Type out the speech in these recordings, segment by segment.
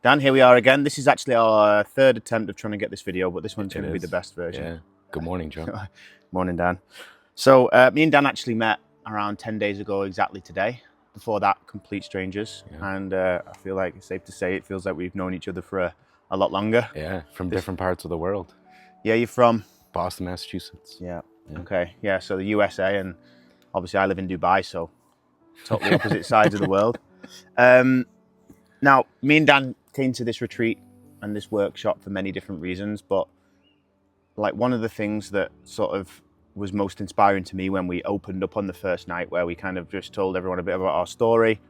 Dan, here we are again. This is actually our third attempt of trying to get this video, but this one's going to be the best version. Yeah. Good morning, Joe. Morning, Dan. So me and Dan actually met around 10 days ago exactly today. Before that, complete strangers. Yeah. And I feel like it's safe to say it feels like we've known each other for a lot longer. Yeah, from different parts of the world. Yeah, you're from? Boston, Massachusetts. Yeah. Okay. Yeah, so the USA, and obviously I live in Dubai, so totally opposite sides of the world. Now, me and Dan came to this retreat and this workshop for many different reasons, but like one of the things that sort of was most inspiring to me when we opened up on the first night, where we kind of just told everyone a bit about our story.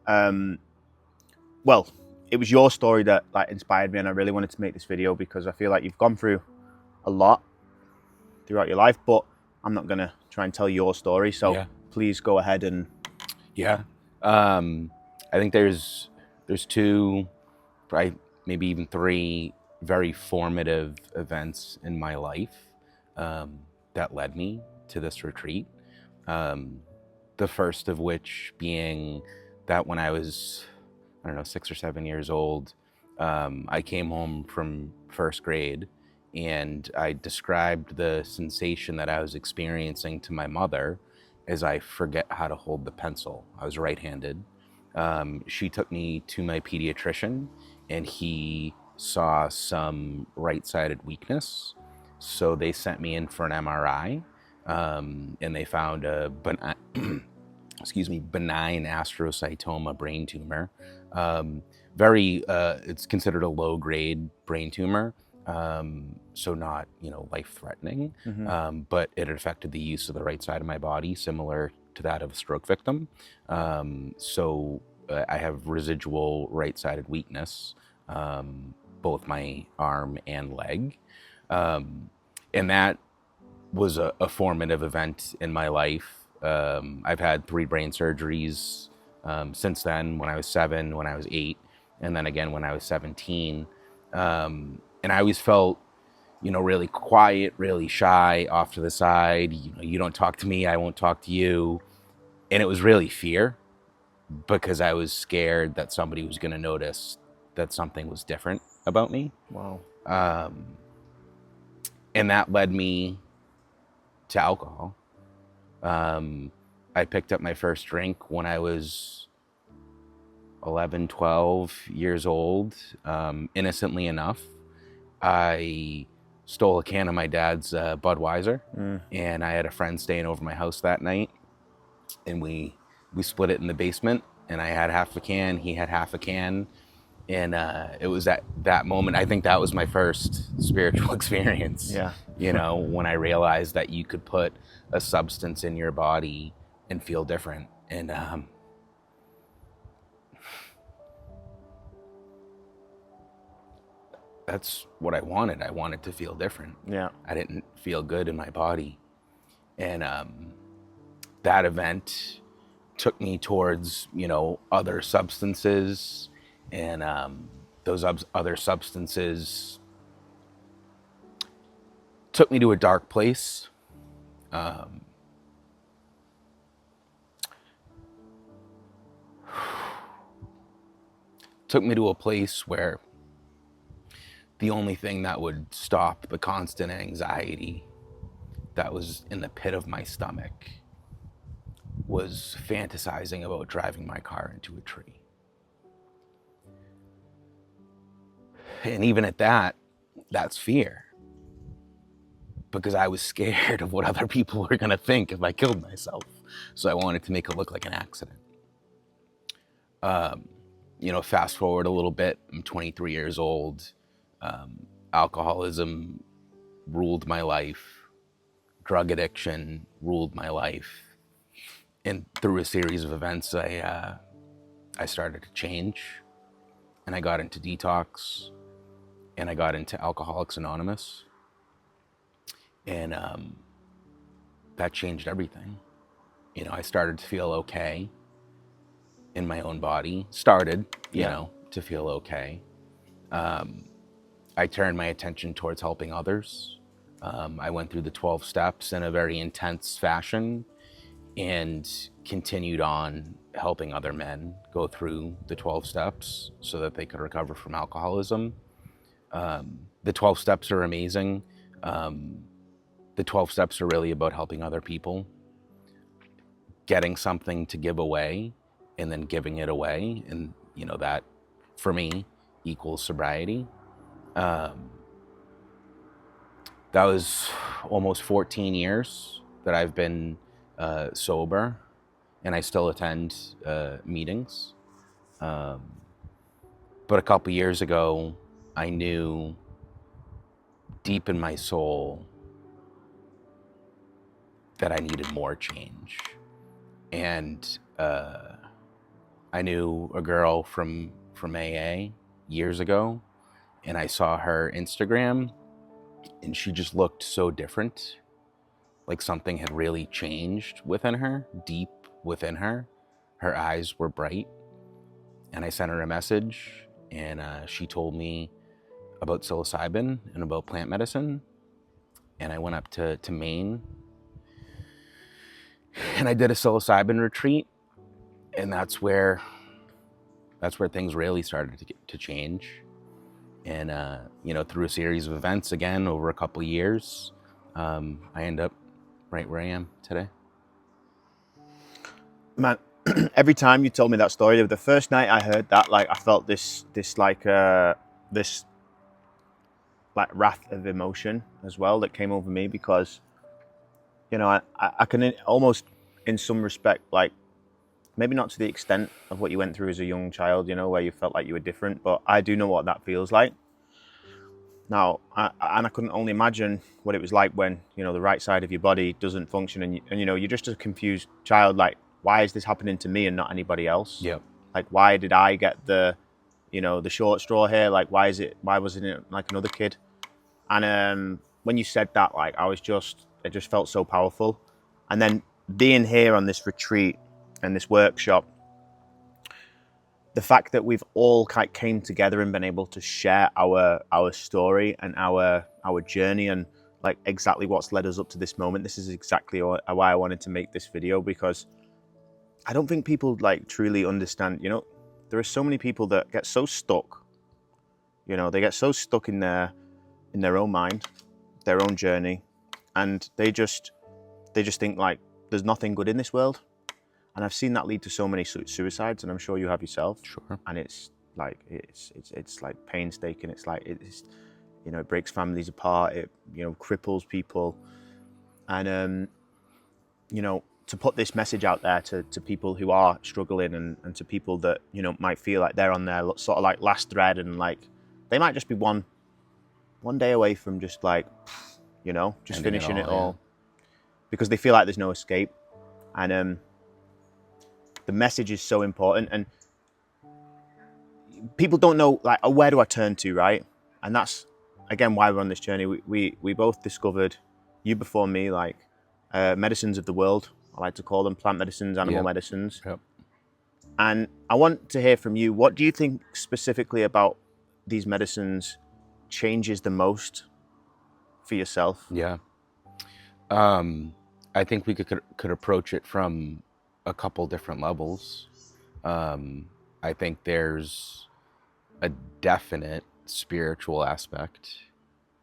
Well, it was your story that like inspired me, and I really wanted to make this video because I feel like you've gone through a lot throughout your life, but I'm not gonna try and tell your story. So please go ahead and. Yeah. I think there's two, right, maybe even three very formative events in my life that led me to this retreat. The first of which being that when I was, 6 or 7 years old, I came home from first grade and I described the sensation that I was experiencing to my mother as I forget how to hold the pencil. I was right-handed. She took me to my pediatrician and he saw some right-sided weakness. So they sent me in for an MRI and they found a benign astrocytoma brain tumor. It's considered a low-grade brain tumor. So not, life-threatening, but it affected the use of the right side of my body, similar to that of a stroke victim. So I have residual right-sided weakness, both my arm and leg. And that was a formative event in my life. I've had 3 brain surgeries since then, when I was 7, when I was 8, and then again when I was 17. And I always felt, really quiet, really shy, off to the side. You don't talk to me, I won't talk to you. And it was really fear, because I was scared that somebody was going to notice that something was different about me. Wow. And that led me to alcohol. I picked up my first drink when I was 11, 12 years old, innocently enough. I stole a can of my dad's Budweiser, and I had a friend staying over my house that night, and we split it in the basement, and I had half a can, he had half a can, and it was at that moment, I think that was my first spiritual experience. Yeah. When I realized that you could put a substance in your body and feel different. And that's what I wanted. I wanted to feel different. Yeah. I didn't feel good in my body. And that event took me towards, other substances. And those other substances took me to a dark place. Took me to a place where the only thing that would stop the constant anxiety that was in the pit of my stomach was fantasizing about driving my car into a tree. And even at that, that's fear. Because I was scared of what other people were gonna think if I killed myself. So I wanted to make it look like an accident. Fast forward a little bit, I'm 23 years old. Alcoholism ruled my life. Drug addiction ruled my life. And through a series of events, I started to change. And I got into detox. And I got into Alcoholics Anonymous. And that changed everything. I started to feel okay in my own body. To feel okay. I turned my attention towards helping others. I went through the 12 steps in a very intense fashion. and continued on helping other men go through the 12 steps so that they could recover from alcoholism. The 12 steps are amazing. The 12 steps are really about helping other people, getting something to give away, and then giving it away. And, that for me equals sobriety. That was almost 14 years that I've been sober, and I still attend meetings. But a couple years ago, I knew deep in my soul that I needed more change. And I knew a girl from AA years ago, and I saw her Instagram, and she just looked so different. Like something had really changed within her, deep within her. Her eyes were bright. And I sent her a message, and she told me about psilocybin and about plant medicine. And I went up to Maine, and I did a psilocybin retreat. And that's where things really started to change. And, through a series of events, again, over a couple of years, I end up right where I am today. Man, every time you told me that story, the first night I heard that, like, I felt this wrath of emotion as well that came over me, because, I can almost, in some respect, like, maybe not to the extent of what you went through as a young child, where you felt like you were different, but I do know what that feels like. Now, I couldn't only imagine what it was like when, the right side of your body doesn't function, and you're just a confused child, like, why is this happening to me and not anybody else? Yep. Like, why did I get the short straw here? Like, why wasn't it like another kid? And when you said that, like, it just felt so powerful. And then being here on this retreat and this workshop, the fact that we've all kind of came together and been able to share our story and our journey, and like exactly what's led us up to this moment. This is exactly why I wanted to make this video, because I don't think people like truly understand. There are so many people that get so stuck. They get so stuck in their own mind, their own journey, and they just think like there's nothing good in this world. And I've seen that lead to so many suicides, and I'm sure you have yourself. Sure. And it's like it's like painstaking. It's like it breaks families apart. It cripples people, and to put this message out there to people who are struggling, and to people that might feel like they're on their sort of like last thread, and like they might just be one day away from just like just finishing it all, because they feel like there's no escape. And the message is so important, and people don't know like, oh, where do I turn to, right? And that's again why we're on this journey. We both discovered, you before me, like medicines of the world. I like to call them plant medicines, animal medicines. Yep. And I want to hear from you. What do you think specifically about these medicines changes the most for yourself? Yeah. I think we could approach it from a couple different levels. I think there's a definite spiritual aspect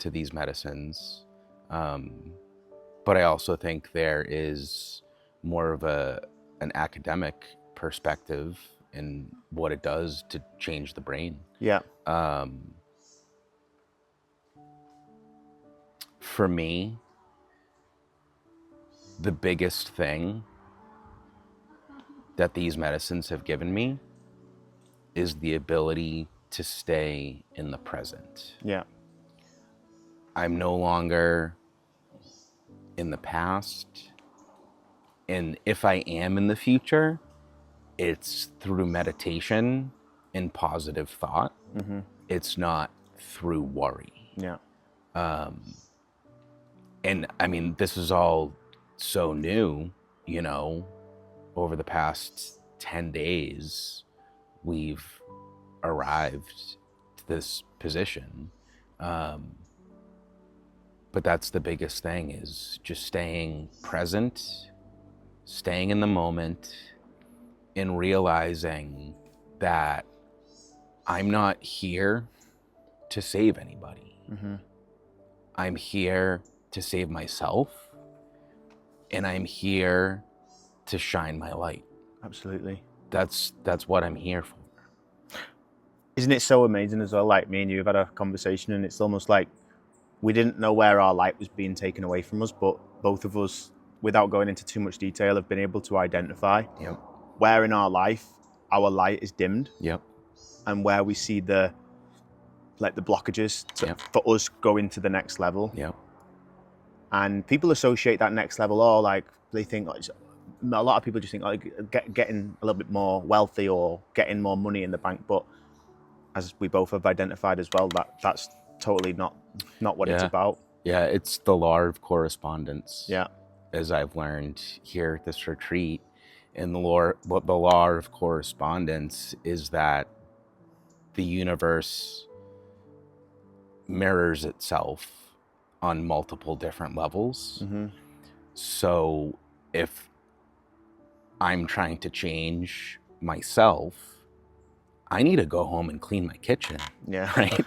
to these medicines. But I also think there is more of an academic perspective in what it does to change the brain. Yeah. For me, the biggest thing that these medicines have given me is the ability to stay in the present. Yeah. I'm no longer in the past, and if I am in the future, it's through meditation and positive thought. Mm-hmm. It's not through worry. Yeah. And I mean, this is all so new, over the past 10 days, we've arrived to this position. But that's the biggest thing, is just staying present staying in the moment and realizing that I'm not here to save anybody. Mm-hmm. I'm here to save myself, and I'm here to shine my light. Absolutely. That's what I'm here for. Isn't it so amazing as well? Like me and you have had a conversation, and it's almost like we didn't know where our light was being taken away from us, but both of us, without going into too much detail, have been able to identify Yep. where in our life our light is dimmed, Yep. and where we see the blockages Yep. for us going to the next level. Yep. And people associate that next level, or like they think, a lot of people just think like getting a little bit more wealthy or getting more money in the bank. But as we both have identified as well, that's totally not what it's about. Yeah, it's the law of correspondence. Yeah. As I've learned here at this retreat, and the law of correspondence is that the universe mirrors itself on multiple different levels. Mm-hmm. So if I'm trying to change myself, I need to go home and clean my kitchen. Yeah. Right?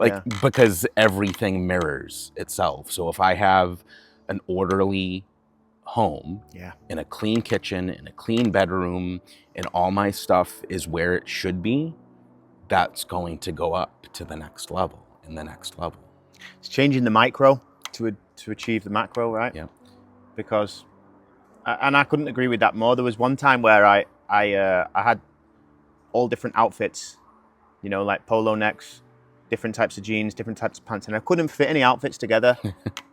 Yeah. Because everything mirrors itself. So if I have an orderly home, Yeah. in a clean kitchen, in a clean bedroom, and all my stuff is where it should be, that's going to go up to the next level and the next level. It's changing the micro to achieve the macro, right? Yeah. Because, and I couldn't agree with that more. There was one time where I had all different outfits, you know, like polo necks, different types of jeans, different types of pants, and I couldn't fit any outfits together.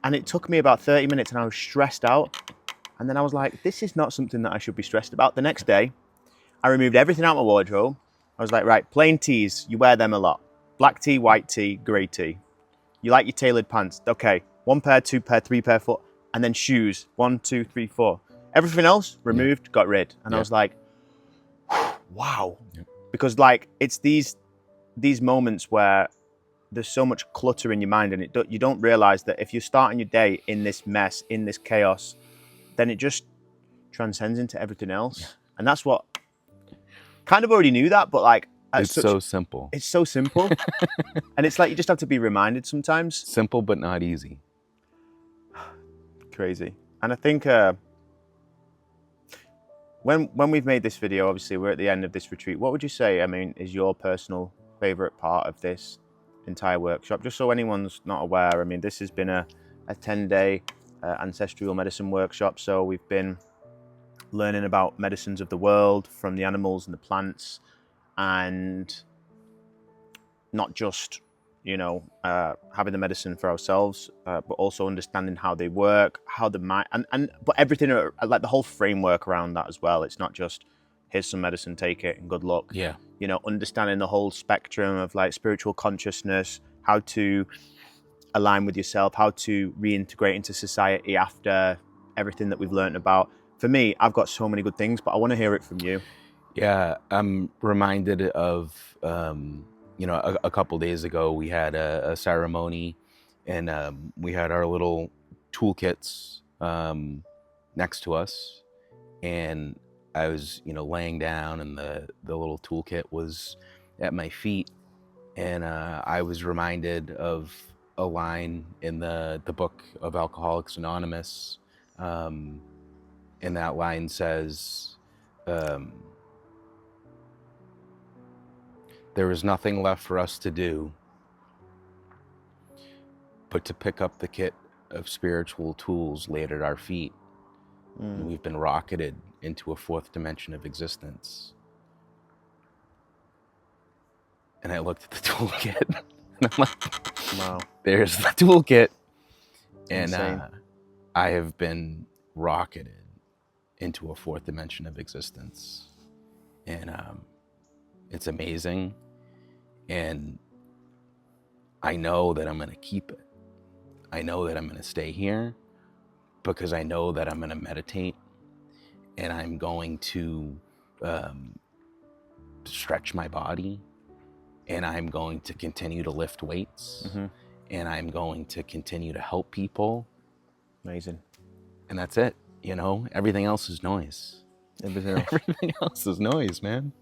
And it took me about 30 minutes, and I was stressed out. And then I was like, this is not something that I should be stressed about. The next day, I removed everything out of my wardrobe. I was like, right, plain tees, you wear them a lot. Black tee, white tee, grey tee. You like your tailored pants. Okay, 1 pair, 2 pair, 3 pair, 4. And then shoes, 1, 2, 3, 4. Everything else, removed, got rid. And I was like, wow. Yeah. Because like, it's these moments where there's so much clutter in your mind, and you don't realize that if you're starting your day in this mess, in this chaos, then it just transcends into everything else. Yeah. And that's what, kind of already knew that, but like, it's so simple. It's so simple. And it's like, you just have to be reminded sometimes. Simple, but not easy. Crazy. And I think when we've made this video, obviously we're at the end of this retreat. What would you say, I mean, is your personal favorite part of this entire workshop? Just so anyone's not aware, I mean, this has been a 10-day ancestral medicine workshop. So we've been learning about medicines of the world, from the animals and the plants, and not just, you know, having the medicine for ourselves, but also understanding how they work, how the mind, but everything, like the whole framework around that as well. It's not just, here's some medicine, take it and good luck. Yeah. You know, understanding the whole spectrum of like spiritual consciousness, how to align with yourself, how to reintegrate into society after everything that we've learned about. For me, I've got so many good things, but I want to hear it from you. Yeah, I'm reminded of, you know, a couple days ago, we had a ceremony, and we had our little toolkits next to us, and I was, you know, laying down, and the little toolkit was at my feet, and I was reminded of a line in the book of Alcoholics Anonymous, and that line says, there is nothing left for us to do but to pick up the kit of spiritual tools laid at our feet. And we've been rocketed into a 4th dimension of existence. And I looked at the toolkit, and I'm like, Wow. There's the toolkit. And Insane. I have been rocketed into a 4th dimension of existence. And it's amazing. And I know that I'm going to keep it. I know that I'm going to stay here, because I know that I'm going to meditate, and I'm going to stretch my body, and I'm going to continue to lift weights, and I'm going to continue to help people. Amazing. And that's it. you know, everything else is noise. Everything else. Everything else is noise, man.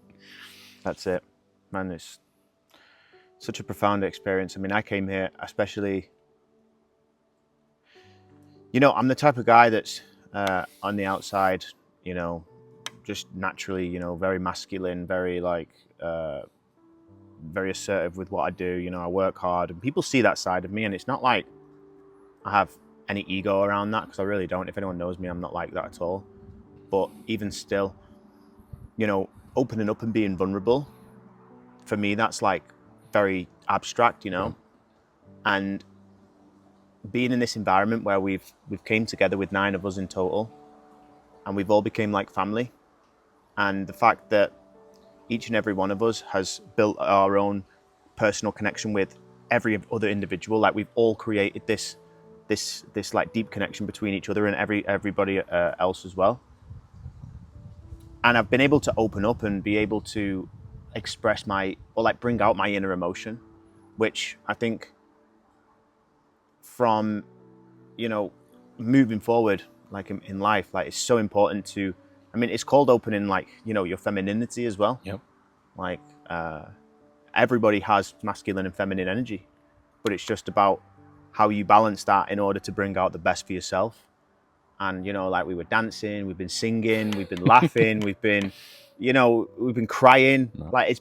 That's it, man. It's such a profound experience. I mean, I came here especially, you know, I'm the type of guy that's on the outside, you know, just naturally, you know, very masculine, very like, very assertive with what I do. You know, I work hard and people see that side of me, and it's not like I have any ego around that, because I really don't. If anyone knows me, I'm not like that at all. But even still, you know, opening up and being vulnerable, for me, that's like very abstract, you know. And being in this environment where we've came together with 9 of us in total, and we've all became like family. And the fact that each and every one of us has built our own personal connection with every other individual, like we've all created this like deep connection between each other and everybody else as well. And I've been able to open up and be able to express or like bring out my inner emotion, which I think from, you know, moving forward, like in life, like it's so important to, I mean, it's called opening, like, you know, your femininity as well. Yep. Like everybody has masculine and feminine energy, but it's just about how you balance that in order to bring out the best for yourself. And, you know, like we were dancing, we've been singing, we've been laughing, we've been, you know, we've been crying. No. Like it's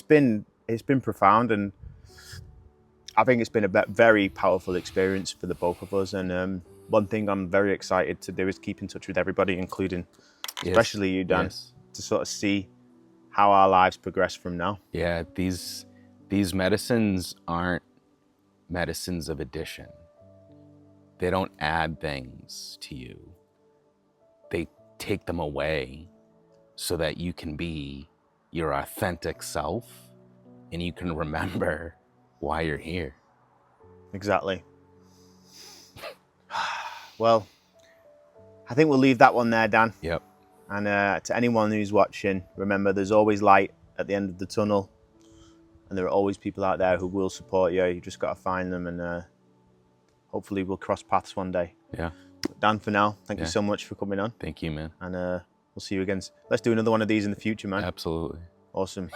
been profound. And I think it's been a very powerful experience for the both of us. And one thing I'm very excited to do is keep in touch with everybody, including especially you, Dan, to sort of see how our lives progress from now. Yeah, these medicines aren't medicines of addition. They don't add things to you. They take them away so that you can be your authentic self and you can remember why you're here. Exactly. Well, I think we'll leave that one there, Dan. Yep. And to anyone who's watching, remember there's always light at the end of the tunnel, and there are always people out there who will support you. You just got to find them, and hopefully we'll cross paths one day. Yeah. But Dan, for now, thank you so much for coming on. Thank you, man. And we'll see you again. Let's do another one of these in the future, man. Absolutely. Awesome.